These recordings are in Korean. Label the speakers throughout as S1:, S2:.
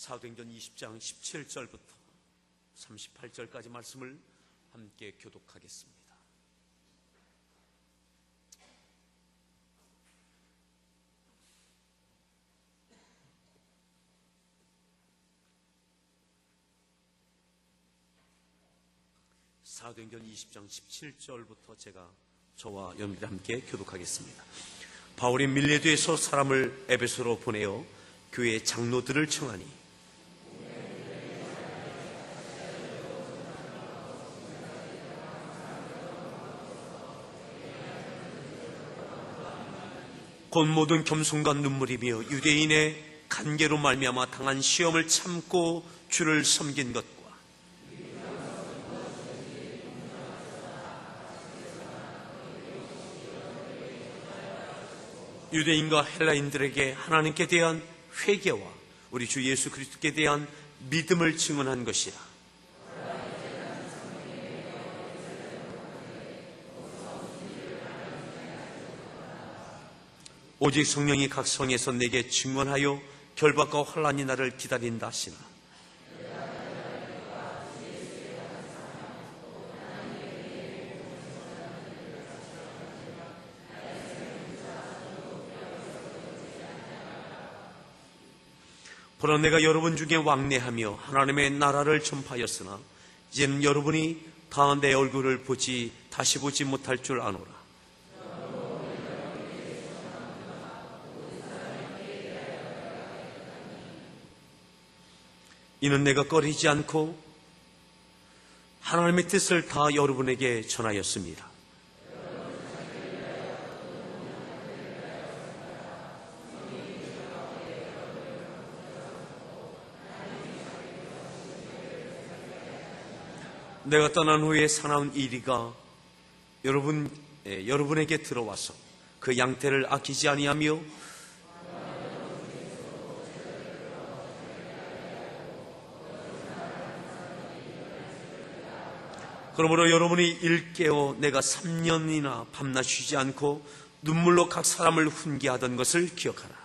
S1: 사도행전 20장 17절부터 38절까지 말씀을 함께 교독하겠습니다. 사도행전 20장 17절부터 저와 여러분들이 함께 교독하겠습니다. 바울이 밀레도에서 사람을 에베소로 보내어 교회 장로들을 청하니 곧 모든 겸손과 눈물이며 유대인의 간계로 말미암아 당한 시험을 참고 주를 섬긴 것과 유대인과 헬라인들에게 하나님께 대한 회개와 우리 주 예수 그리스도께 대한 믿음을 증언한 것이라. 오직 성령이 각 성에서 내게 증언하여 결박과 환난이 나를 기다린다 하시나 보라 내가 여러분 중에 왕래하며 하나님의 나라를 전파하였으나 이제는 여러분이 다 내 얼굴을 다시 보지 못할 줄 아노라. 이는 내가 꺼리지 않고 하나님의 뜻을 다 여러분에게 전하였습니다. 내가 떠난 후에 사나운 이리가 여러분에게 들어와서 그 양떼를 아끼지 아니하며 그러므로 여러분이 일깨어 내가 3년이나 밤낮 쉬지 않고 눈물로 각 사람을 훈계하던 것을 기억하라.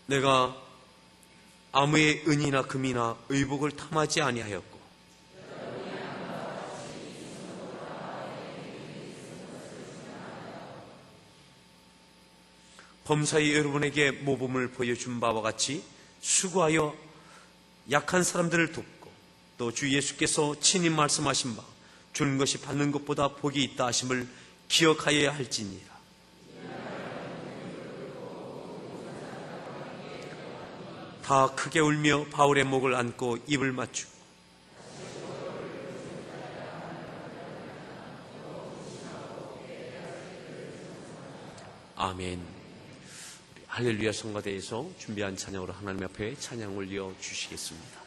S1: 내가 아무의 은이나 금이나 의복을 탐하지 아니하였고 범사에 여러분에게 모범을 보여준 바와 같이 수고하여 약한 사람들을 돕고 또 주 예수께서 친히 말씀하신 바 주는 것이 받는 것보다 복이 있다 하심을 기억하여야 할지니라. 다 크게 울며 바울의 목을 안고 입을 맞추고 아멘. 할렐루야 성가대에서 준비한 찬양으로 하나님 앞에 찬양 올려 주시겠습니다.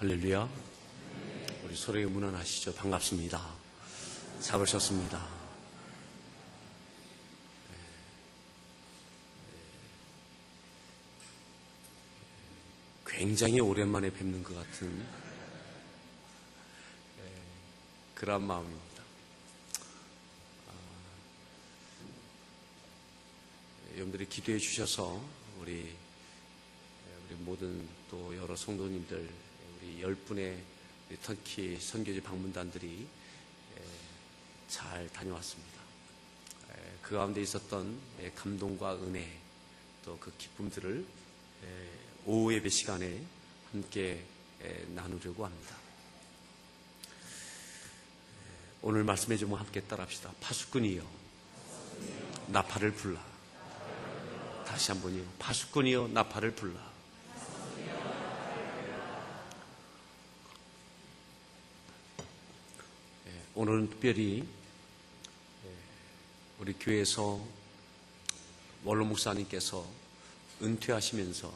S1: 할렐루야. 우리 서로에게 문안하시죠. 반갑습니다. 잡으셨습니다. 굉장히 오랜만에 뵙는 것 같은 그런 마음입니다. 여러분들이 기도해 주셔서 우리 모든 또 여러 성도님들, 우리 10분의 터키 선교지 방문단들이 잘 다녀왔습니다. 그 가운데 있었던 감동과 은혜, 또 그 기쁨들을 오후 예배 시간에 함께 나누려고 합니다. 오늘 말씀의 제목 함께 따라합시다. 파수꾼이여 나팔을 불라. 다시 한번요. 파수꾼이여 나팔을 불라. 오늘은 특별히 우리 교회에서 원로 목사님께서 은퇴하시면서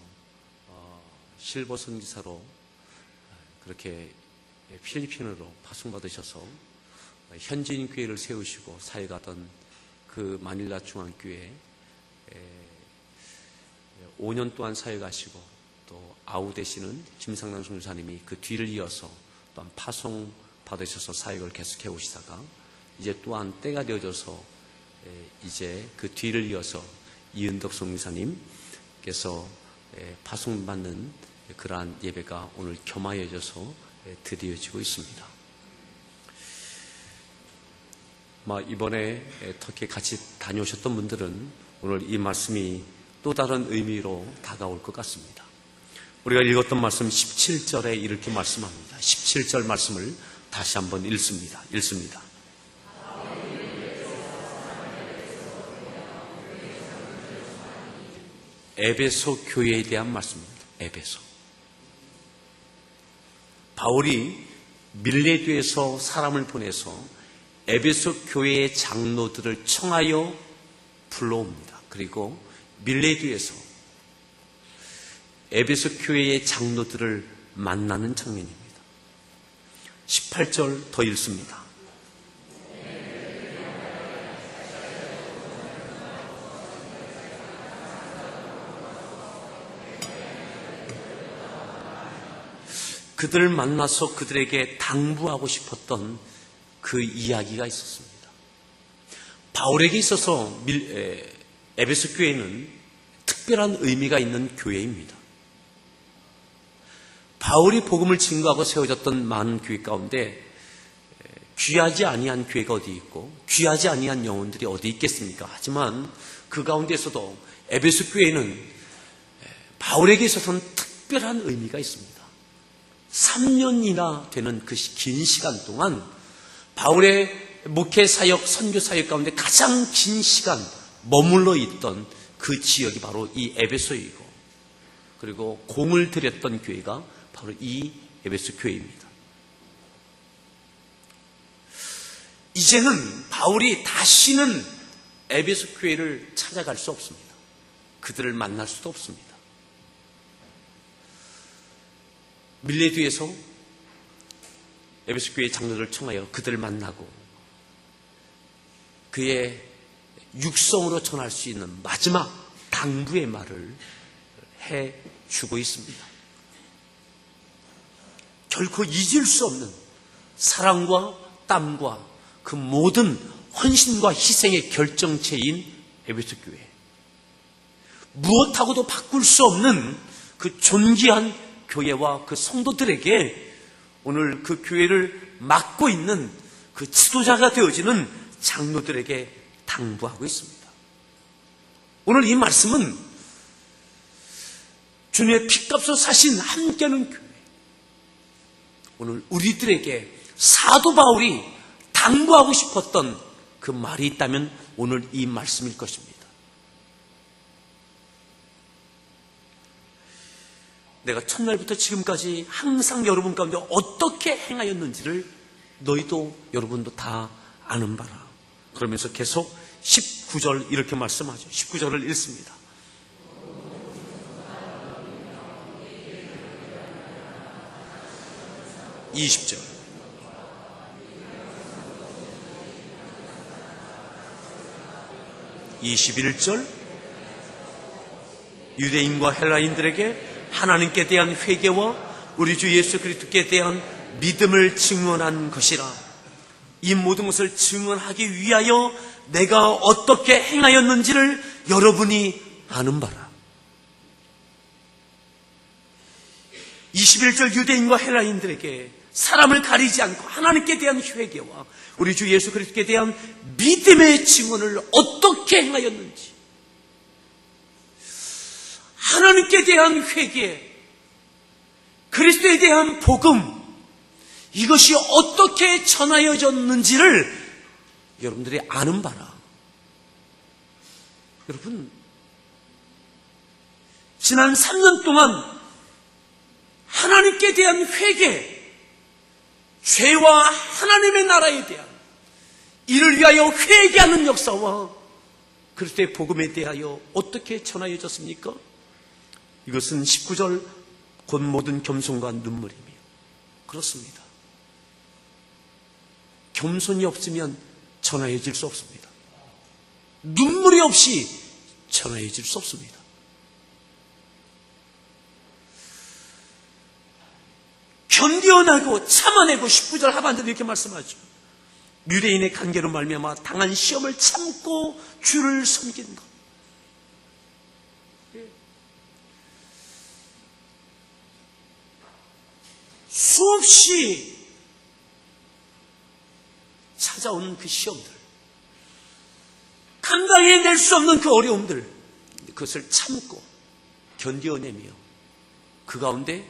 S1: 실버 선교사로 그렇게 필리핀으로 파송받으셔서 현지인 교회를 세우시고 사역하던 그 마닐라 중앙교회에 5년 동안 사역하시고 또 아우 되시는 김상남 선교사님이 그 뒤를 이어서 또한 파송 받으셔서 사역을 계속해 오시다가 이제 또한 때가 되어져서 이제 그 뒤를 이어서 이은덕 선교사님께서 파송받는 그러한 예배가 오늘 겸하여져서 드려지고 있습니다. 이번에 터키에 같이 다녀오셨던 분들은 오늘 이 말씀이 또 다른 의미로 다가올 것 같습니다. 우리가 읽었던 말씀 17절에 이렇게 말씀합니다. 17절 말씀을 다시 한번 읽습니다. 에베소 교회에 대한 말씀입니다. 에베소. 바울이 밀레도에서 사람을 보내서 에베소 교회의 장로들을 청하여 불러옵니다. 그리고 밀레도에서 에베소 교회의 장로들을 만나는 장면입니다. 18절 더 읽습니다. 그들을 만나서 그들에게 당부하고 싶었던 그 이야기가 있었습니다. 바울에게 있어서 에베소 교회는 특별한 의미가 있는 교회입니다. 바울이 복음을 증거하고 세워졌던 많은 교회 가운데 귀하지 아니한 교회가 어디 있고 귀하지 아니한 영혼들이 어디 있겠습니까? 하지만 그 가운데서도 에베소 교회는 바울에게 있어서는 특별한 의미가 있습니다. 3년이나 되는 그 긴 시간 동안 바울의 목회 사역, 선교 사역 가운데 가장 긴 시간 머물러 있던 그 지역이 바로 이 에베소이고, 그리고 공을 들였던 교회가 바로 이 에베소 교회입니다. 이제는 바울이 다시는 에베소 교회를 찾아갈 수 없습니다. 그들을 만날 수도 없습니다. 밀레도에서 에베소 교회 장로를 청하여 그들을 만나고 그의 육성으로 전할 수 있는 마지막 당부의 말을 해주고 있습니다. 결코 잊을 수 없는 사랑과 땀과 그 모든 헌신과 희생의 결정체인 에베소 교회, 무엇하고도 바꿀 수 없는 그 존귀한 교회와 그 성도들에게 오늘 그 교회를 맡고 있는 그 지도자가 되어지는 장로들에게 당부하고 있습니다. 오늘 이 말씀은 주님의 피값으로 사신 함께하는 교회, 오늘 우리들에게 사도 바울이 당부하고 싶었던 그 말이 있다면 오늘 이 말씀일 것입니다. 내가 첫날부터 지금까지 항상 여러분 가운데 어떻게 행하였는지를 너희도 여러분도 다 아는 바라. 그러면서 계속 19절 이렇게 말씀하죠. 19절을 읽습니다. 20절. (21절) 유대인과 헬라인들에게 하나님께 대한 회개와 우리 주 예수 그리스도께 대한 믿음을 증언한 것이라. 이 모든 것을 증언하기 위하여 내가 어떻게 행하였는지를 여러분이 아는 바라. 21절 유대인과 헬라인들에게 사람을 가리지 않고 하나님께 대한 회개와 우리 주 예수 그리스도께 대한 믿음의 증언을 어떻게 행하였는지, 하나님께 대한 회개, 그리스도에 대한 복음, 이것이 어떻게 전하여졌는지를 여러분들이 아는 바라. 여러분, 지난 3년 동안 하나님께 대한 회개, 죄와 하나님의 나라에 대한 이를 위하여 회개하는 역사와 그리스도의 복음에 대하여 어떻게 전하여졌습니까? 이것은 19절 곧 모든 겸손과 눈물이며, 그렇습니다. 겸손이 없으면 전하여질 수 없습니다. 눈물이 없이 전하여질 수 없습니다. 견뎌내고 참아내고 19절 하반절에 이렇게 말씀하죠. 유대인의 관계로 말미암아 당한 시험을 참고 주를 섬긴 것. 수없이 찾아오는 그 시험들, 감당해낼 수 없는 그 어려움들, 그것을 참고 견뎌내며 그 가운데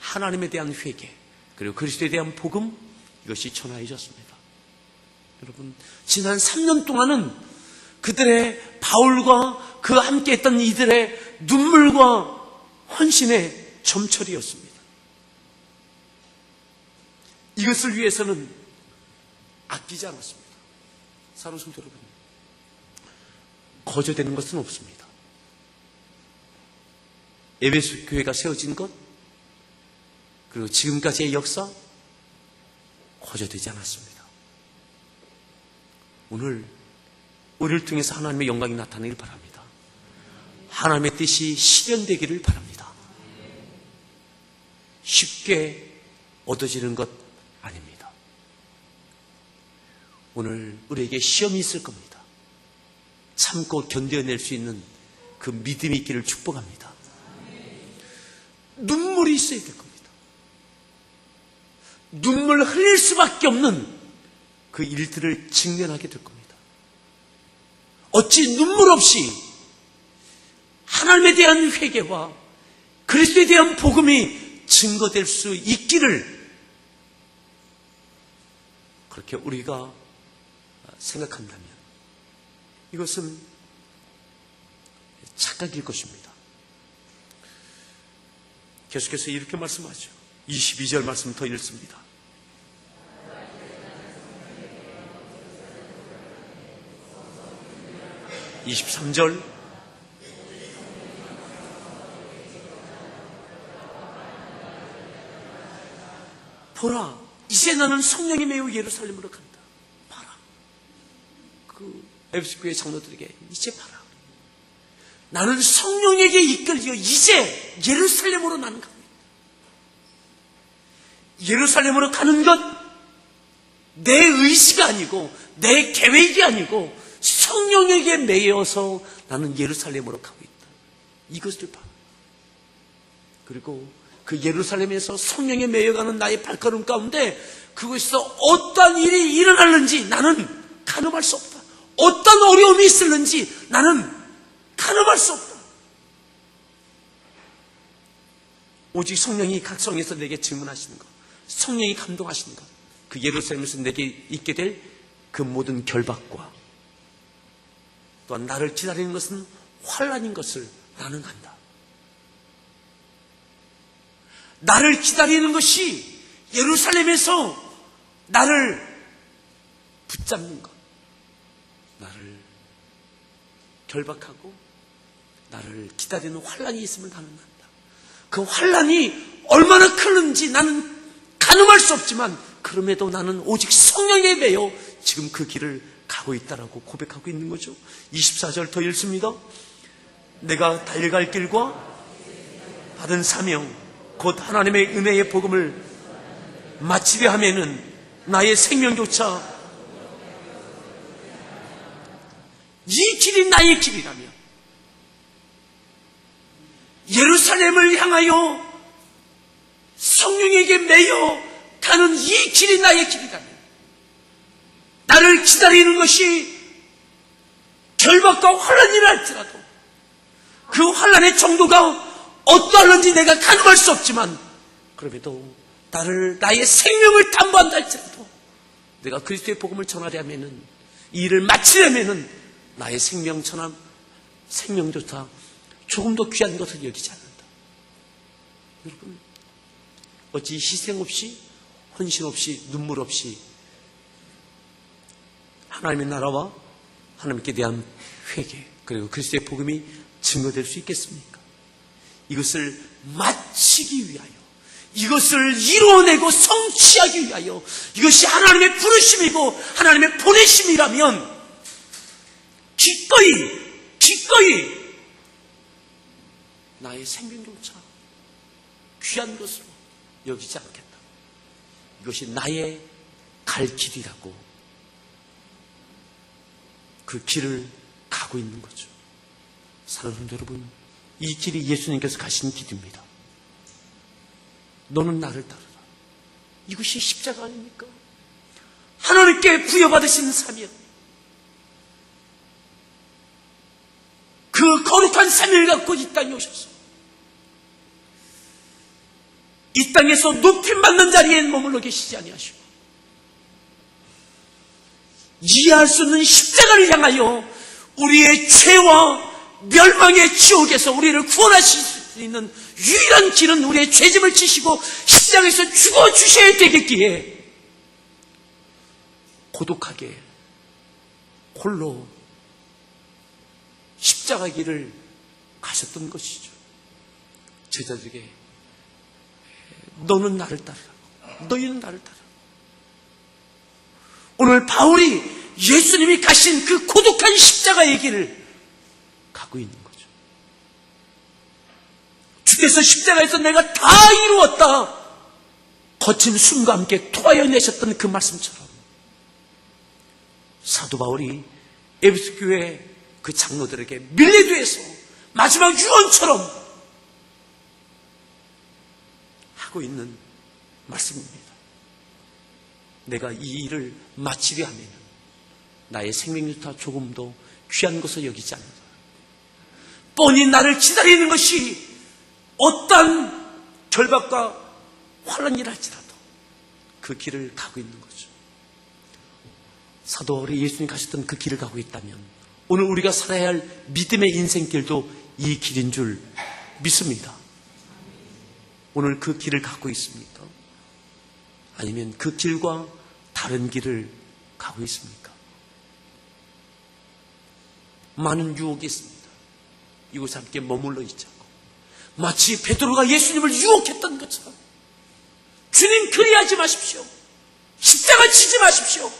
S1: 하나님에 대한 회개, 그리고 그리스도에 대한 복음, 이것이 전하여졌습니다. 여러분, 지난 3년 동안은 그들의, 바울과 그 함께 했던 이들의 눈물과 헌신의 점철이었습니다. 이것을 위해서는 아끼지 않았습니다. 사랑하는 성도 여러분, 거저되는 것은 없습니다. 에베소 교회가 세워진 것, 그리고 지금까지의 역사, 거저되지 않았습니다. 오늘 우리를 통해서 하나님의 영광이 나타나길 바랍니다. 하나님의 뜻이 실현되기를 바랍니다. 쉽게 얻어지는 것 아닙니다. 오늘 우리에게 시험이 있을 겁니다. 참고 견뎌낼 수 있는 그 믿음이 있기를 축복합니다. 눈물이 있어야 될 겁니다. 눈물 흘릴 수밖에 없는 그 일들을 직면하게 될 겁니다. 어찌 눈물 없이 하나님에 대한 회개와 그리스도에 대한 복음이 증거될 수 있기를, 그렇게 우리가 생각한다면 이것은 착각일 것입니다. 계속해서 이렇게 말씀하죠. 22절 말씀 더 읽습니다. (23절) 보라, 이제 나는 성령이 매우 예루살렘으로 간다. 봐라, 그 에베소 교회 장로들에게 이제 봐라, 나는 성령에게 이끌려 이제 예루살렘으로 나는 갑니다. 예루살렘으로 가는 것, 내 의지가 아니고 내 계획이 아니고 성령에게 매여서 나는 예루살렘으로 가고 있다. 이것을 봐. 그리고 그 예루살렘에서 성령에 매여가는 나의 발걸음 가운데 그곳에서 어떤 일이 일어나는지 나는 가늠할 수 없다. 어떤 어려움이 있을는지 나는 가늠할 수 없다. 오직 성령이 각성해서 내게 증언하시는 것, 성령이 감동하시는 것, 그 예루살렘에서 내게 있게 될 그 모든 결박과 또한 나를 기다리는 것은 환난인 것을 나는 안다. 나를 기다리는 것이 예루살렘에서 나를 붙잡는 것, 나를 결박하고 나를 기다리는 환난이 있음을 나는 안다. 그 환난이 얼마나 큰지 나는 가늠할 수 없지만 그럼에도 나는 오직 성령에 매여 지금 그 길을 가고 있다라고 고백하고 있는 거죠. 24절 더 읽습니다. 내가 달려갈 길과 받은 사명 곧 하나님의 은혜의 복음을 마치려 하면은 나의 생명조차 이 길이 나의 길이라면 예루살렘을 향하여 성령에게 매여 가는 이 길이 나의 길이라면 나를 기다리는 것이 결박과 환란이라 할지라도 그 환란의 정도가 어떠한지 내가 가늠할 수 없지만 그럼에도 나의 생명을 담보한다 할지라도 내가 그리스도의 복음을 전하려면은 이 일을 마치려면은 나의 생명처럼 생명조차 조금 더 귀한 것을 여기지 않는다. 여러분, 어찌 희생 없이 헌신 없이 눈물 없이 하나님의 나라와 하나님께 대한 회개 그리고 그리스도의 복음이 증거될 수 있겠습니까? 이것을 마치기 위하여 이것을 이루어내고 성취하기 위하여 이것이 하나님의 부르심이고 하나님의 보내심이라면 기꺼이 나의 생명조차 귀한 것으로 여기지 않겠다. 이것이 나의 갈 길이라고 그 길을 가고 있는 거죠. 사랑하는 성도 여러분, 이 길이 예수님께서 가신 길입니다. 너는 나를 따르라. 이것이 십자가 아닙니까? 하나님께 부여받으신 사명, 그 거룩한 사명을 갖고 이 땅에 오셔서 이 땅에서 높임받는 자리에 머물러 계시지 아니하시고 이해할 수 없는 십자가를 향하여 우리의 죄와 멸망의 지옥에서 우리를 구원하실 수 있는 유일한 길은 우리의 죄짐을 지시고 십자가에서 죽어주셔야 되겠기에 고독하게 홀로 십자가 길을 가셨던 것이죠. 제자들에게 너는 나를 따르라. 너희는 나를 따르라. 오늘 바울이 예수님이 가신 그 고독한 십자가의 길을 가고 있는 거죠. 주께서 십자가에서 내가 다 이루었다. 거친 숨과 함께 토하여 내셨던 그 말씀처럼 사도 바울이 에베소 교회 그 장로들에게 밀레도에서 마지막 유언처럼 하고 있는 말씀입니다. 내가 이 일을 마치려 하면 나의 생명조차 조금도 귀한 것을 여기지 않는다. 뻔히 나를 기다리는 것이 어떠한 결박과 환란이라 할지라도 그 길을 가고 있는 거죠. 사도 바울이 예수님 가셨던 그 길을 가고 있다면 오늘 우리가 살아야 할 믿음의 인생길도 이 길인 줄 믿습니다. 오늘 그 길을 갖고 있습니까? 아니면 그 길과 다른 길을 가고 있습니까? 많은 유혹이 있습니다. 이곳에 함께 머물러 있자고. 마치 베드로가 예수님을 유혹했던 것처럼 주님 그리하지 마십시오. 십자가 치지 마십시오.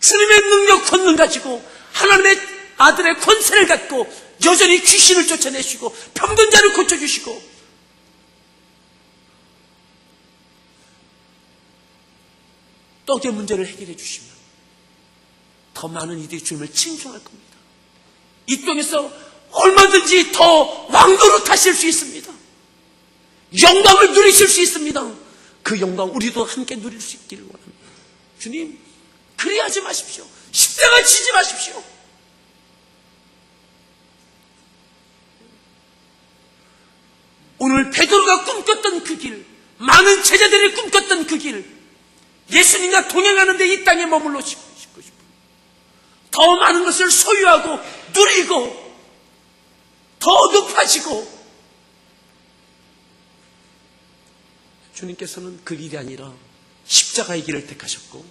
S1: 주님의 능력 권능 가지고 하나님의 아들의 권세를 갖고 여전히 귀신을 쫓아내시고 병든 자를 고쳐주시고 떡의 문제를 해결해 주시면 더 많은 이들이 주님을 칭송할 겁니다. 이 땅에서 얼마든지 더 왕노릇 하실 수 있습니다. 영광을 누리실 수 있습니다. 그 영광 우리도 함께 누릴 수 있기를 원합니다. 주님 그리하지 마십시오. 십자가 치지 마십시오. 오늘 베드로가 꿈꿨던 그 길, 많은 제자들이 꿈꿨던 그 길, 예수님과 동행하는데 이 땅에 머물러 싶고 싶어요. 더 많은 것을 소유하고 누리고 더 높아지고 주님께서는 그 길이 아니라 십자가의 길을 택하셨고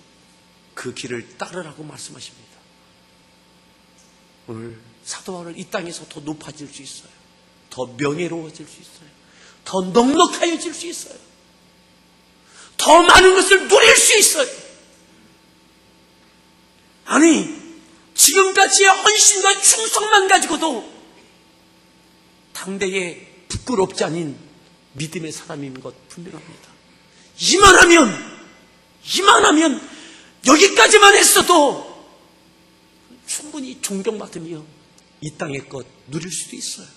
S1: 그 길을 따르라고 말씀하십니다. 오늘 사도 바울은 이 땅에서 더 높아질 수 있어요. 더 명예로워질 수 있어요. 더 넉넉하여질 수 있어요.
S2: 더 많은 것을 누릴 수 있어요. 아니, 지금까지의 헌신과 충성만 가지고도 당대에 부끄럽지 않은 믿음의 사람인 것 분명합니다. 이만하면 여기까지만 했어도 충분히 존경받으며 이 땅의 것 누릴 수도 있어요.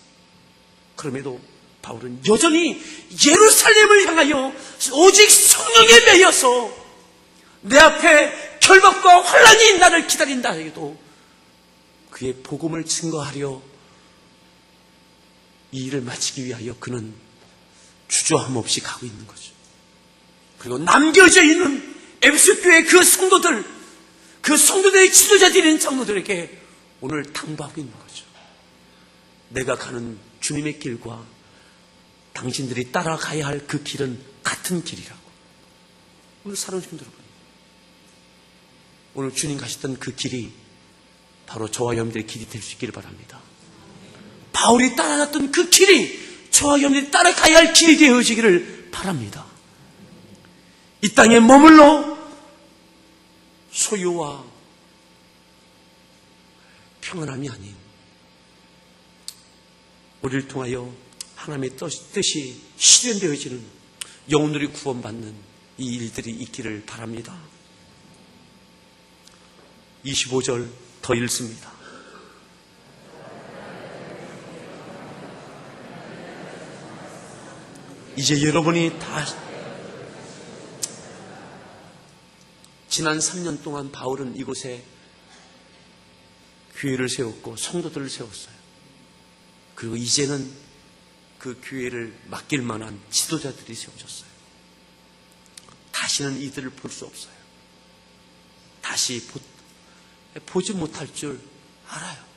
S2: 그럼에도 바울은 여전히 예루살렘을 향하여 오직 성령에 매여서 내 앞에 결박과 환난이 나를 기다린다 해도 그의 복음을 증거하려 이 일을 마치기 위하여 그는 주저함 없이 가고 있는 거죠. 그리고 남겨져 있는 에베소 교회 그 성도들의 지도자들인 장로들에게 오늘 당부하고 있는 거죠. 내가 가는 주님의 길과 당신들이 따라가야 할 그 길은 같은 길이라고. 오늘 사랑하는 성도 여러분, 오늘 주님 가셨던 그 길이 바로 저와 여러분들의 길이 될 수 있기를 바랍니다. 바울이 따라갔던 그 길이 저와 여러분들이 따라가야 할 길이 되어지기를 바랍니다. 이 땅에 머물러 소유와 평안함이 아닌 우리를 통하여 하나님의 뜻이 실현되어지는 영혼들이 구원받는 이 일들이 있기를 바랍니다. 25절 더 읽습니다. 이제 여러분이 다 지난 3년 동안 바울은 이곳에 교회를 세웠고 성도들을 세웠어요. 그리고 이제는 그 교회를 맡길 만한 지도자들이 세워졌어요. 다시는 이들을 볼 수 없어요. 다시 보지 못할 줄 알아요.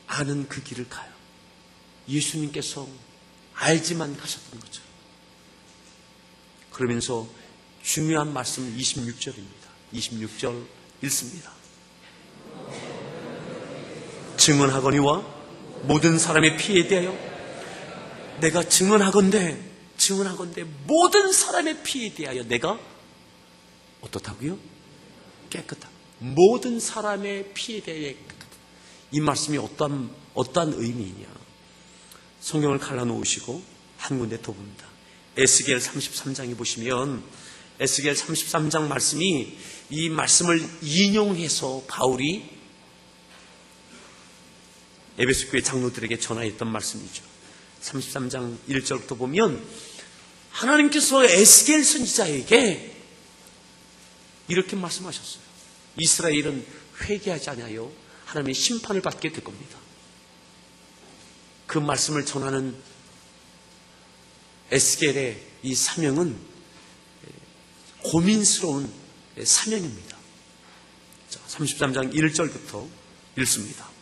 S2: 아는 그 길을 가요. 예수님께서 알지만 가셨던 거죠. 그러면서 중요한 말씀 26절입니다. 26절 읽습니다. 증언하거니와 모든 사람의 피에 대하여 내가 증언하건대 모든 사람의 피에 대하여 내가 어떻다고요? 깨끗하다. 모든 사람의 피에 대하여 깨끗하다. 이 말씀이 어떠한 의미이냐? 성경을 갈라놓으시고 한 군데 더 봅니다. 에스겔 33장에 보시면 에스겔 33장 말씀이 이 말씀을 인용해서 바울이 에베소 교회 장로들에게 전하였던 말씀이죠. 33장 1절부터 보면 하나님께서 에스겔 선지자에게 이렇게 말씀하셨어요. 이스라엘은 회개하지 아니하여 하나님의 심판을 받게 될 겁니다. 그 말씀을 전하는 에스겔의 이 사명은 고민스러운 사명입니다. 33장 1절부터 읽습니다.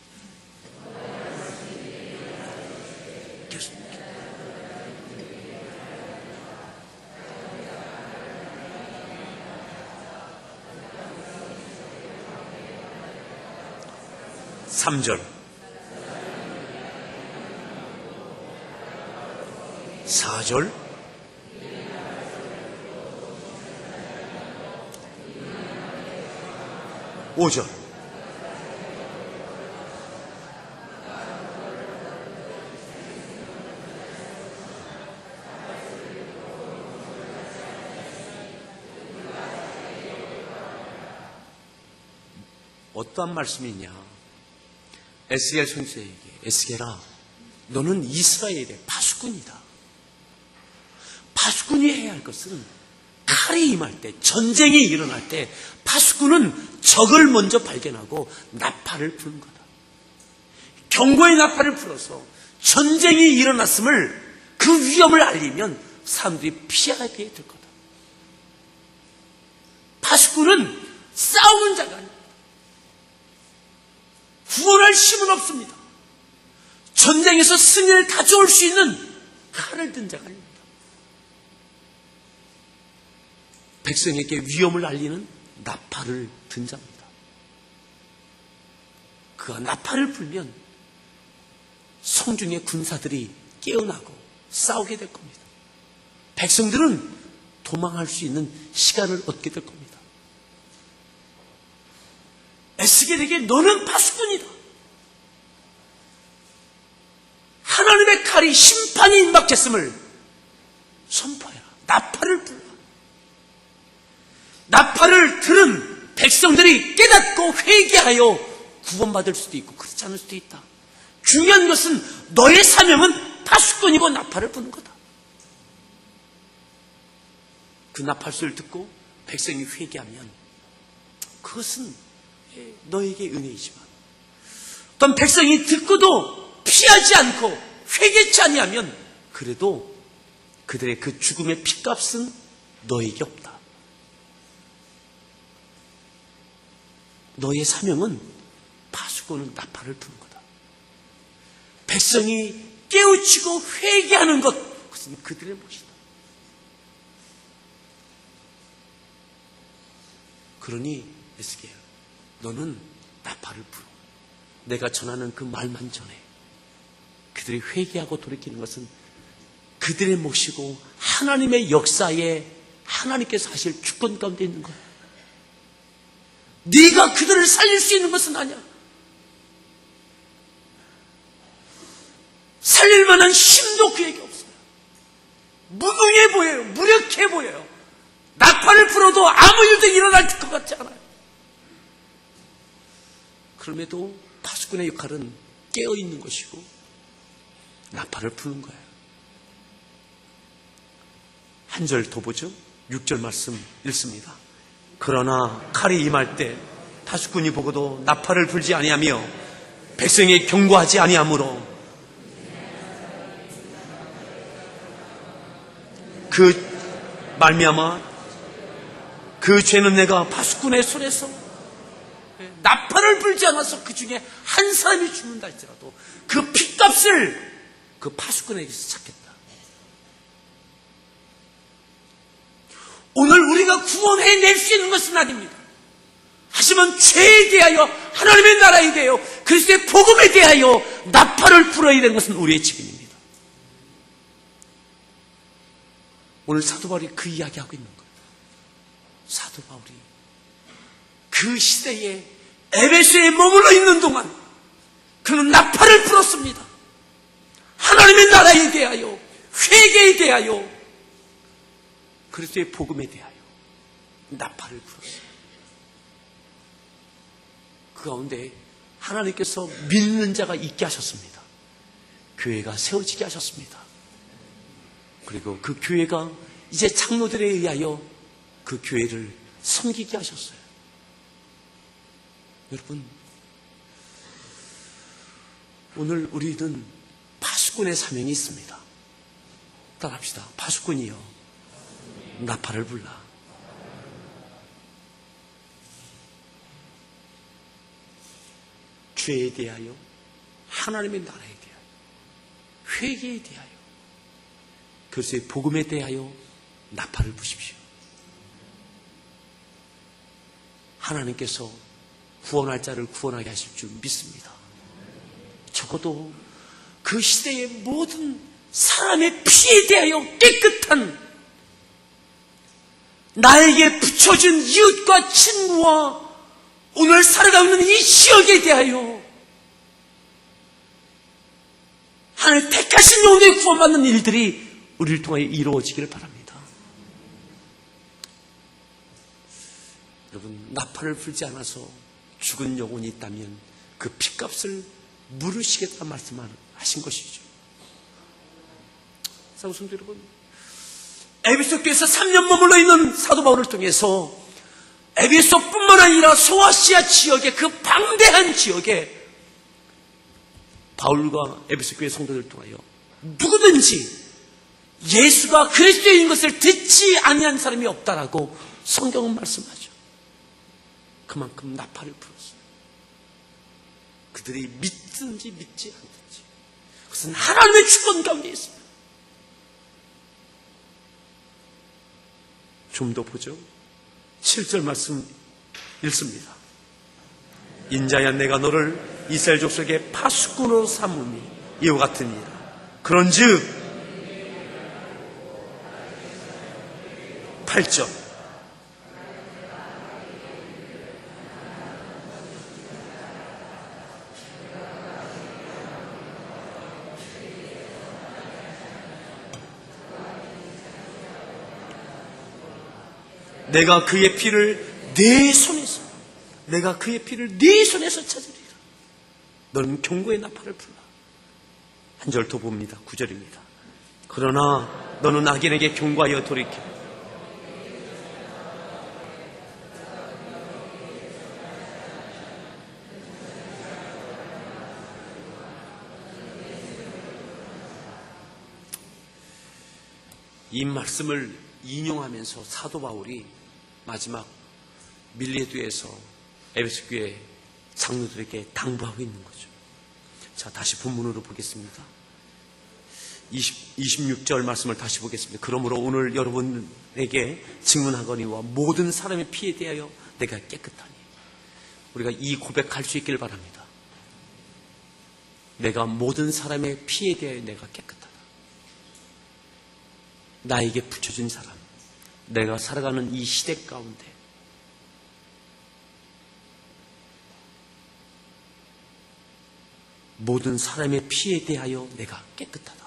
S2: 3절 4절 5절 어떠한 말씀이냐? 에스겔 선지자에게 에스겔아, 너는 이스라엘의 파수꾼이다. 파수꾼이 해야 할 것은 칼이 임할 때, 전쟁이 일어날 때 파수꾼은 적을 먼저 발견하고 나팔을 부는 거다. 경고의 나팔을 불어서 전쟁이 일어났음을 그 위험을 알리면 사람들이 피하게 될 거다. 파수꾼은 싸우는 자가 아닙니다. 구원할 힘은 없습니다. 전쟁에서 승리를 가져올 수 있는 칼을 든 자가 아닙니다. 백성에게 위험을 알리는 나팔을 든 자입니다. 그 나팔을 불면 성중의 군사들이 깨어나고 싸우게 될 겁니다. 백성들은 도망할 수 있는 시간을 얻게 될 겁니다. 에스겔에게 너는 파수꾼이다. 하나님의 칼이 심판이 임박했음을 선포해라. 나팔을 불러. 나팔을 들은 백성들이 깨닫고 회개하여 구원받을 수도 있고 그렇지 않을 수도 있다. 중요한 것은 너의 사명은 파수꾼이고 나팔을 부는 거다. 그 나팔소리를 듣고 백성이 회개하면 그것은 너에게 은혜이지만 어떤 백성이 듣고도 피하지 않고 회개치 아니하면 그래도 그들의 그 죽음의 핏값은 너에게 없다. 너의 사명은 파수꾼은 나팔을 부는 거다. 백성이 깨우치고 회개하는 것, 그것은 그들의 몫이다. 그러니 에스겔, 너는 나팔을 불어. 내가 전하는 그 말만 전해. 그들이 회개하고 돌이키는 것은 그들의 몫이고 하나님의 역사에 하나님께서 하실 주권 가운데 있는 거야. 네가 그들을 살릴 수 있는 것은 아니야. 살릴 만한 힘도 그에게 없어요. 무능해 보여요. 무력해 보여요. 나팔을 불어도 아무 일도 일어날 것 같지 않아요. 그럼에도 파수꾼의 역할은 깨어있는 것이고 나팔을 부는 거예요. 한 절 더 보죠. 6절 말씀 읽습니다. 그러나 칼이 임할 때 파수꾼이 보고도 나팔을 불지 아니하며 백성에 경고하지 아니하므로 그 말미암아 그 죄는 내가 파수꾼의 손에서 나팔을 불지 않아서 그 중에 한 사람이 죽는다 할지라도 그 핏값을 그 파수꾼에게서 찾겠다. 오늘 우리가 구원해낼 수 있는 것은 아닙니다. 하지만 죄에 대하여 하나님의 나라에 대하여 그리스도의 복음에 대하여 나팔을 불어야 되는 것은 우리의 책임입니다. 오늘 사도 바울이 그 이야기하고 있는 거예요. 사도 바울이 그 시대에 에베소에 머물러 있는 동안 그는 나팔을 불었습니다. 하나님의 나라에 대하여, 회개에 대하여, 그리스도의 복음에 대하여 나팔을 불었어요. 그 가운데 하나님께서 믿는 자가 있게 하셨습니다. 교회가 세워지게 하셨습니다. 그리고 그 교회가 이제 장로들에 의하여 그 교회를 섬기게 하셨어요. 여러분, 오늘 우리는 파수꾼의 사명이 있습니다. 따라합시다. 파수꾼이요, 나팔을 불라. 죄에 대하여, 하나님의 나라에 대하여, 회개에 대하여, 그리스도의 복음에 대하여 나팔을 부십시오. 하나님께서 구원할 자를 구원하게 하실 줄 믿습니다. 적어도 그 시대의 모든 사람의 피에 대하여 깨끗한, 나에게 붙여준 이웃과 친구와 오늘 살아가고 있는 이 지역에 대하여 하나님 택하신 영혼에 구원받는 일들이 우리를 통하여 이루어지기를 바랍니다. 여러분, 나팔을 불지 않아서 죽은 영혼이 있다면 그 핏값을 물으시겠다 말씀하신 것이죠. 사랑하는 성도 여러분, 에베소 교회에서 3년 머물러 있는 사도 바울을 통해서 에베소뿐만 아니라 소아시아 지역의 그 방대한 지역에 바울과 에베소 교회 성도들을 통하여 누구든지 예수가 그리스도인 것을 듣지 아니한 사람이 없다라고 성경은 말씀하죠. 그만큼 나팔을 불었어요. 그들이 믿든지 믿지 않든지 그것은 하나님의 주권 가운데 있습니다. 좀 더 보죠. 7절 말씀 읽습니다. 인자야 내가 너를 이스라엘 족속의 파수꾼으로 삼음이 이와 같으니라. 그런즉
S1: 8절. 내가 그의 피를 내 손에서 찾으리라. 너는 경고의 나팔을 불라. 한 절 더 봅니다. 9절입니다. 그러나 너는 악인에게 경고하여 돌이켜 이 말씀을 인용하면서 사도 바울이 마지막 밀레도에서 에베소 교회 장로들에게 당부하고 있는 거죠. 자, 다시 본문으로 보겠습니다. 26절 말씀을 다시 보겠습니다. 그러므로 오늘 여러분에게 증언하거니와 모든 사람의 피에 대하여 내가 깨끗하니. 우리가 이 고백할 수 있기를 바랍니다. 내가 모든 사람의 피에 대하여 내가 깨끗하다. 나에게 붙여진 사람, 내가 살아가는 이 시대 가운데 모든 사람의 피에 대하여 내가 깨끗하다.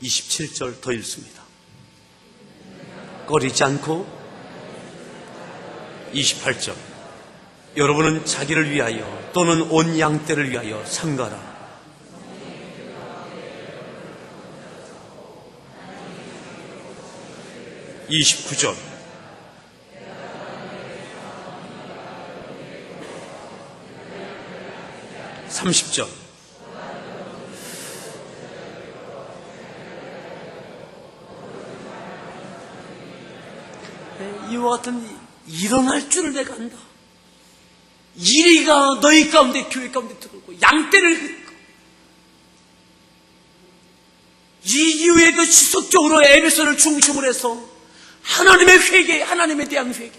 S1: (27절) 더 읽습니다. 꺼리지 않고 28절. 여러분은 자기를 위하여 또는 온 양떼를 위하여 삼가라. 29절. (30절) 이와 같은 일어날 줄을 내가 안다. 이리가 너희 가운데 교회 가운데 들어오고 양떼를 긋고 이 이후에도 지속적으로 에베소를 중심으로 해서 하나님의 회개, 하나님에 대한 회개,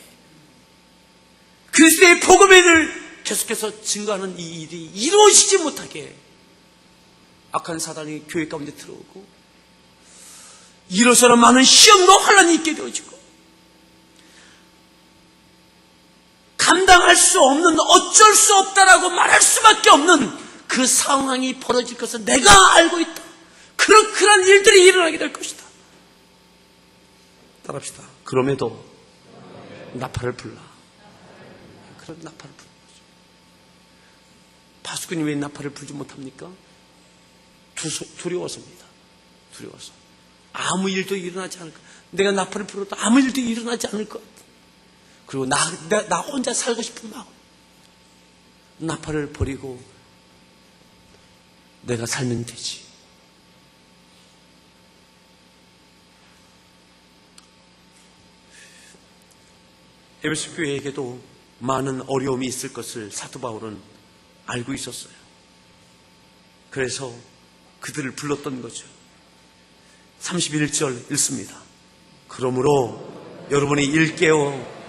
S1: 그리스도의 복음을 계속해서 증거하는 이 일이 이루어지지 못하게 악한 사단이 교회 가운데 들어오고 이로서는 많은 시험과 환란이 있게 되어지고 감당할 수 없는, 어쩔 수 없다라고 말할 수밖에 없는 그 상황이 벌어질 것을 내가 알고 있다. 그런 일들이 일어나게 될 것이다. 따라합시다. 그럼에도 나팔을 불라. 그런 나팔을 부르는 거죠. 파수꾼이 왜 나팔을 불지 못합니까? 두려워서입니다. 두려워서. 아무 일도 일어나지 않을 것. 내가 나팔을 불어도 아무 일도 일어나지 않을 것. 그리고 나 혼자 살고 싶은 마음. 나팔을 버리고 내가 살면 되지. 에베소 교회에게도 많은 어려움이 있을 것을 사도 바울은 알고 있었어요. 그래서 그들을 불렀던 거죠. 31절 읽습니다. 그러므로 여러분이 일깨워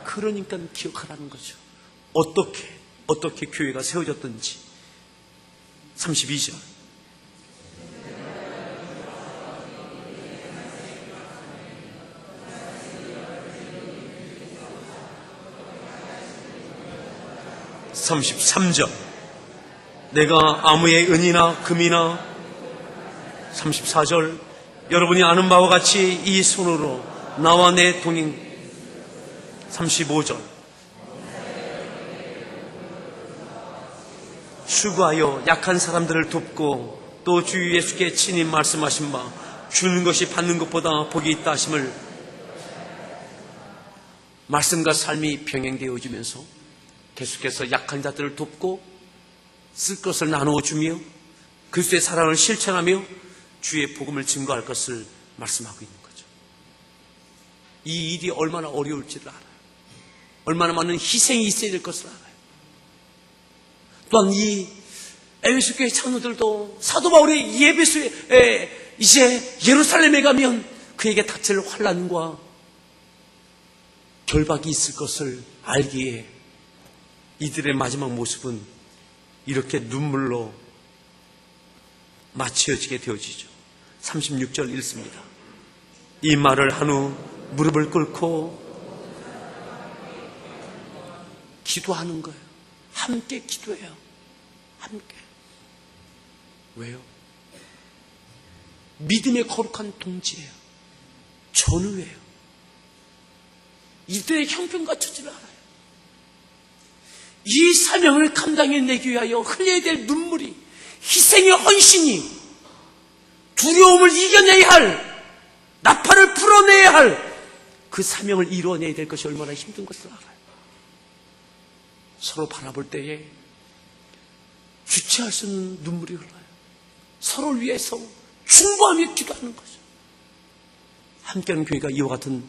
S1: 그러니까 기억하라는 거죠. 어떻게 교회가 세워졌든지. 32절. (33절) 내가 아무의 은이나 금이나. 34절 여러분이 아는 바와 같이 이 손으로 나와 내 동행. 35절 수고하여 약한 사람들을 돕고 또 주 예수께 친히 말씀하신 바 주는 것이 받는 것보다 복이 있다 하심을. 말씀과 삶이 병행되어지면서 계속해서 약한 자들을 돕고 쓸 것을 나누어 주며 그리스도의 사랑을 실천하며 주의 복음을 증거할 것을 말씀하고 있는 거죠. 이 일이 얼마나 어려울지를 알아요. 얼마나 많은 희생이 있어야 될 것을 알아요. 또한 이 에베소 교회 장로들도 사도 바울이 이 에베소에 이제 예루살렘에 가면 그에게 닥칠 환난과 결박이 있을 것을 알기에
S2: 이들의 마지막 모습은 이렇게 눈물로 마치어지게 되어지죠. 36절 읽습니다. 이 말을 한 후 무릎을 꿇고 기도하는 거예요. 함께 기도해요. 함께. 왜요? 믿음의 거룩한 동지예요. 전우예요. 이들의 형편과 처지를 알아요. 이 사명을 감당해내기 위하여 흘려야 될 눈물이, 희생의 헌신이, 두려움을 이겨내야 할, 나팔을 풀어내야 할 그 사명을 이루어내야 될 것이 얼마나 힘든 것을 알아요. 서로 바라볼 때에 주체할 수 없는 눈물이 흘러요. 서로를 위해서 충고하며 기도하는 거죠. 함께하는 교회가 이와 같은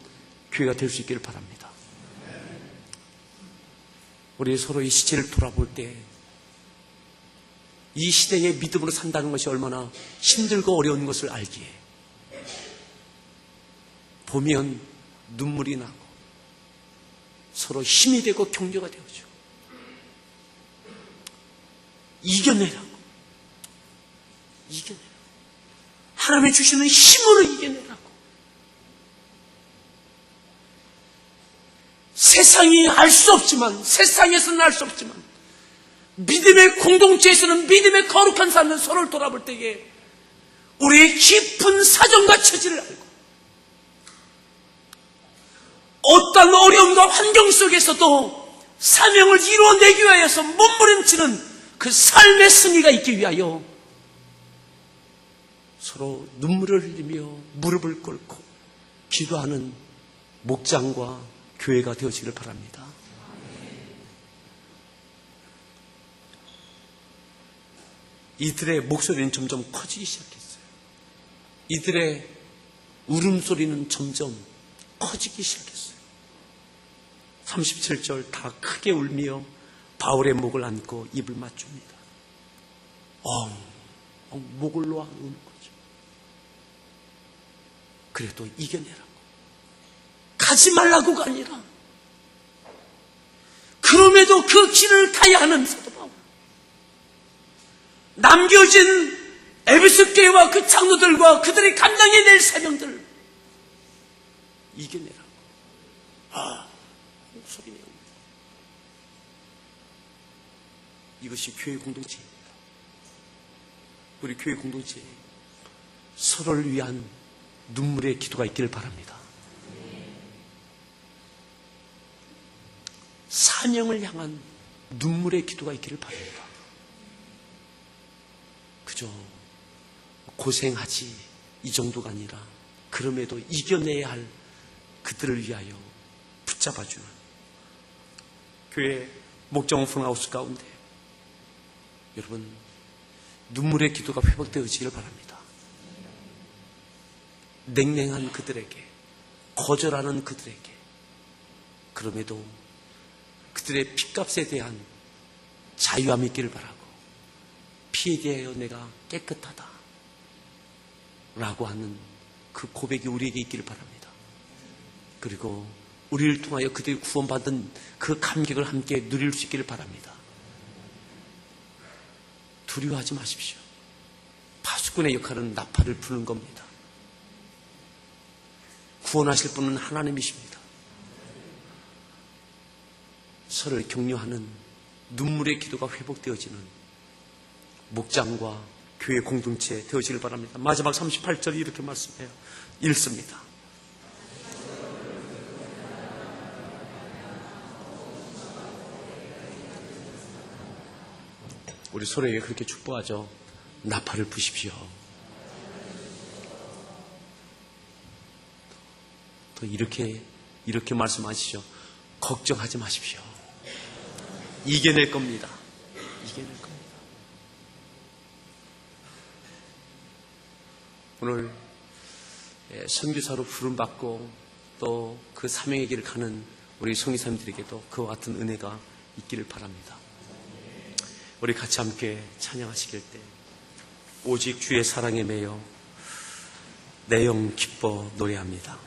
S2: 교회가 될 수 있기를 바랍니다. 우리 서로의 시체를 돌아볼 때 이 시대에 믿음으로 산다는 것이 얼마나 힘들고 어려운 것을 알기에 보면 눈물이 나고 서로 힘이 되고 격려가 되어죠. 이겨내라고. 하나님이 주시는 힘으로 이겨내라고. 세상이 알 수 없지만, 세상에서는 알 수 없지만, 믿음의 공동체에서는, 믿음의 거룩한 삶은 서로를 돌아볼 때에 우리의 깊은 사정과 처지를 알고 어떤 어려움과 환경 속에서도 사명을 이루어내기 위하여서 몸부림치는 그 삶의 승리가 있기 위하여 서로 눈물을 흘리며 무릎을 꿇고 기도하는 목장과 교회가 되어지기를 바랍니다. 이들의 목소리는 점점 커지기 시작했어요. 이들의 울음소리는 점점 커지기 시작했어요. 37절 다 크게 울며 바울의 목을 안고 입을 맞춥니다. 목을 놓아 우는 거죠. 그래도 이겨내라고. 가지 말라고가 아니라 그럼에도 그 길을 가야 하는 사도 바울. 남겨진 에베소 교회와 그 장로들과 그들이 감당해야 될 사명들 이겨내라고. 소리 내옵니다. 이것이 교회 공동체입니다. 우리 교회 공동체에 서로를 위한 눈물의 기도가 있기를 바랍니다. 사명을 향한 눈물의 기도가 있기를 바랍니다. 그저 고생하지 이 정도가 아니라 그럼에도 이겨내야 할 그들을 위하여 붙잡아주는 교회 목장 오픈하우스 가운데 여러분 눈물의 기도가 회복되어지기를 바랍니다. 냉랭한 그들에게, 거절하는 그들에게, 그럼에도 그들의 핏값에 대한 자유함이 있기를 바라고, 피에 대하여 내가 깨끗하다 라고 하는 그 고백이 우리에게 있기를 바랍니다. 그리고 우리를 통하여 그들이 구원받은 그 감격을 함께 누릴 수 있기를 바랍니다. 두려워하지 마십시오. 파수꾼의 역할은 나팔을 부는 겁니다. 구원하실 분은 하나님이십니다. 서로를 격려하는 눈물의 기도가 회복되어지는 목장과 교회 공동체 되어지길 바랍니다. 마지막 38절이 이렇게 말씀해요. 읽습니다. 우리 서로에게 그렇게 축복하죠. 나팔을 부십시오. 또 이렇게 말씀하시죠. 걱정하지 마십시오. 이겨낼 겁니다. 이겨낼 겁니다. 오늘 선교사로 부름받고 또 그 사명의 길을 가는 우리 성리사님들에게도 그와 같은 은혜가 있기를 바랍니다. 우리 같이 함께 찬양하시길 때 오직 주의 사랑에 매여 내 영 기뻐 노래합니다.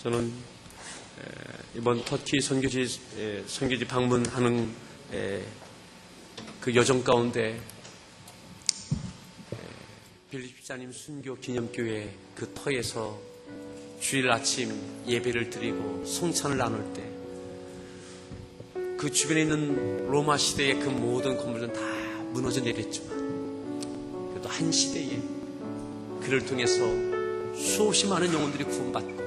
S1: 저는 이번 터키 선교지 방문하는 그 여정 가운데 빌립 집사님 순교 기념교회 그 터에서 주일 아침 예배를 드리고 성찬을 나눌 때 그 주변에 있는 로마 시대의 그 모든 건물들은 다 무너져 내렸지만 그래도 한 시대에 그를 통해서 수없이 많은 영혼들이 구원받고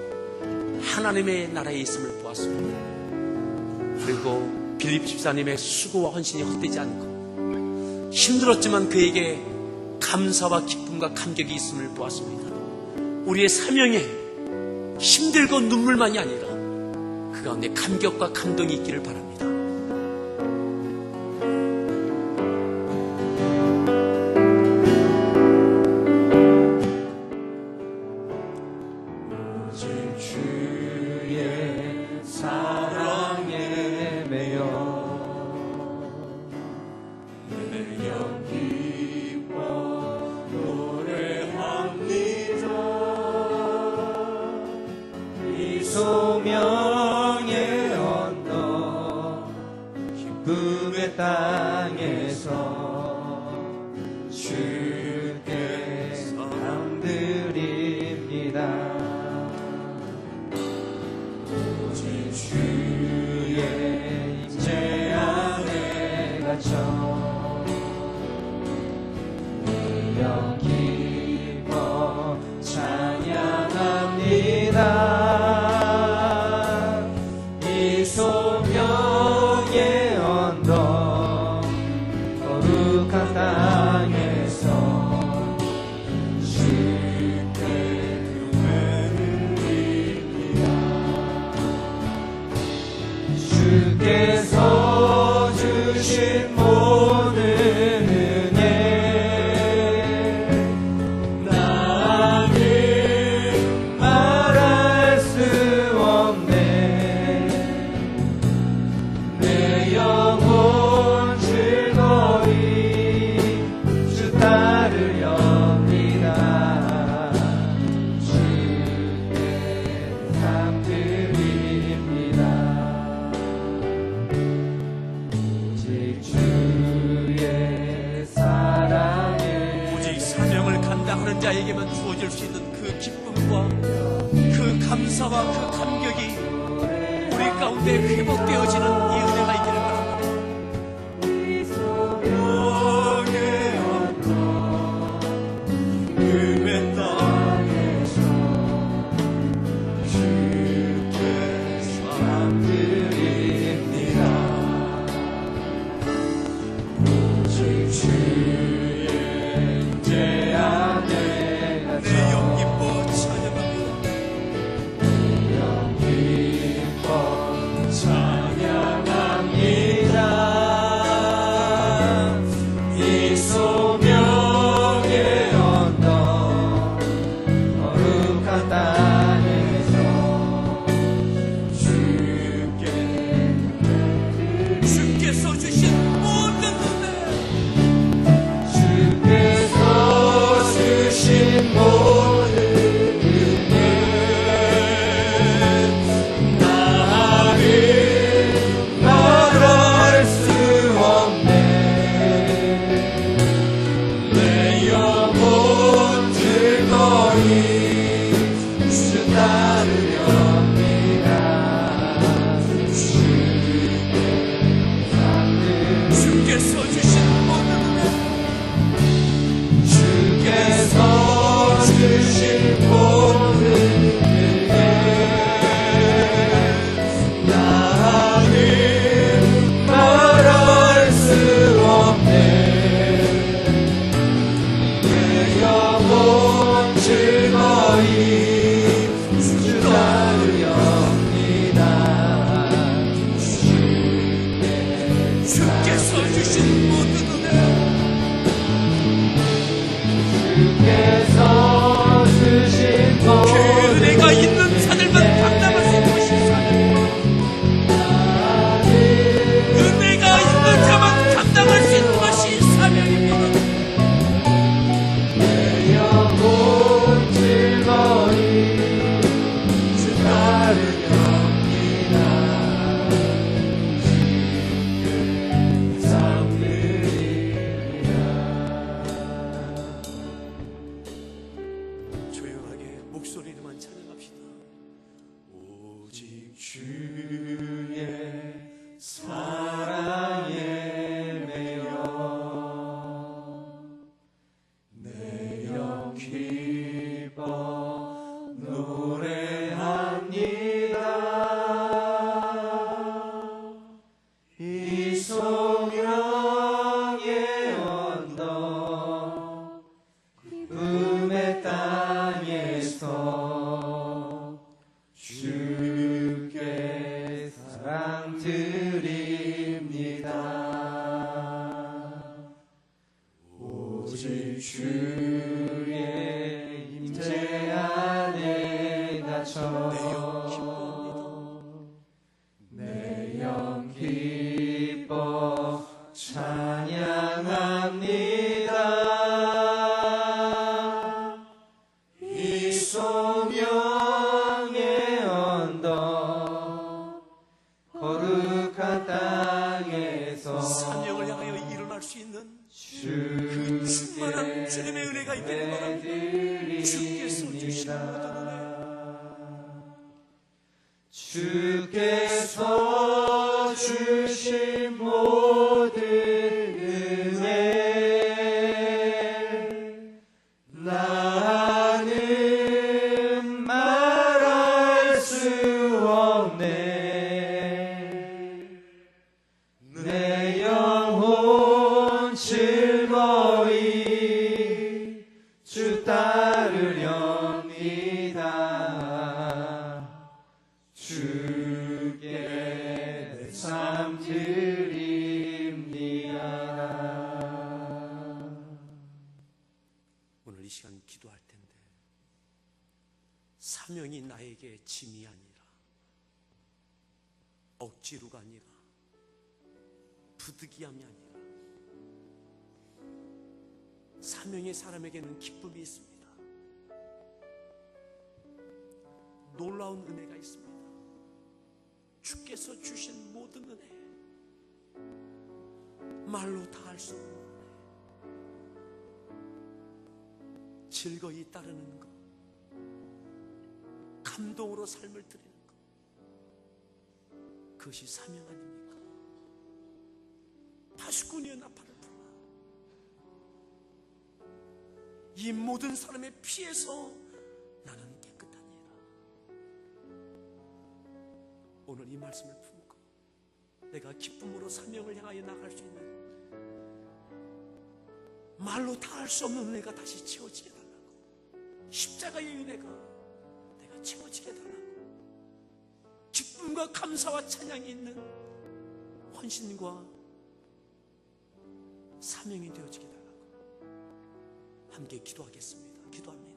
S1: 하나님의 나라에 있음을 보았습니다. 그리고 빌립 집사님의 수고와 헌신이 헛되지 않고 힘들었지만 그에게 감사와 기쁨과 감격이 있음을 보았습니다. 우리의 사명에 힘들고 눈물만이 아니라 그 가운데 감격과 감동이 있기를 바랍니다.
S3: 소명의 언덕 기쁨의 땅에서 주께 사랑드립니다. 오직 주의 임재 안에 갇혀 늘 기뻐 찬양합니다. 소명의 언덕 거룩한 땅에서 주께 은혜를 드립니다. 주께서 주신 모든 은혜 나는 말할 수 없네. 영혼 즐거이 주 따르렵니다. 주께 삶 드립니다. 오직 주의 사랑에
S1: 오직 사명을 감당하는 자에게만 주어질 수 있는 그 기쁨과 그 감사와 그 감격이 우리 가운데 회복되어지는 이 은혜가 있기를 바랍니다. 소명의 언덕 기쁨의 땅에서 주께
S3: 사랑드립니다. 오직 주의 임재 안에 갇혀
S1: 내 영 기뻐 찬양합니다.
S3: 영 기뻐 찬양합니다. 주의 사랑에 매여 내 영 기뻐 노래합니다. 이 소명의 언덕 기쁨의 땅에서 주께 사랑 드립니다. 오직 주의 임재 안에 갇혀 내 영 기뻐 찬양합니다. 이 소명의 언덕 거룩한 땅에서
S2: 사명을 향하여 일어날 수 있는
S3: 주께
S2: 충만한 주님의 은혜가 있기를 바랍니다. 주께서 주신 모든 은혜,
S3: 주께서 주신 모든 은혜 나는 말할 수 없네. 내 영혼 즐거이 주 따르렵니다. 주께 내 삶 드립니다.
S2: 오늘 이 시간 기도할 텐데 사명이 나에게 짐이 아니라 억지로가 아니라 부득이함이 아니라 사명의 사람에게는 기쁨이 있습니다. 놀라운 은혜가 있습니다. 주께서 주신 모든 은혜, 말로 다 할 수 없는 은혜, 즐거이 따르는 것, 감동으로 삶을 드리는 것, 그것이 사명 아닙니까? 파수꾼이여 나팔을 불라. 이 모든 사람의 피에서 나는 깨끗하니라. 오늘 이 말씀을 품고 내가 기쁨으로 사명을 향하여 나갈 수 있는, 말로 다 할 수 없는 은혜가 다시 채워지게 달라고, 십자가의 은혜가 내가 채워지게 달라고, 기쁨과 감사와 찬양이 있는 헌신과 사명이 되어지게 달라고 함께 기도하겠습니다. 기도합니다.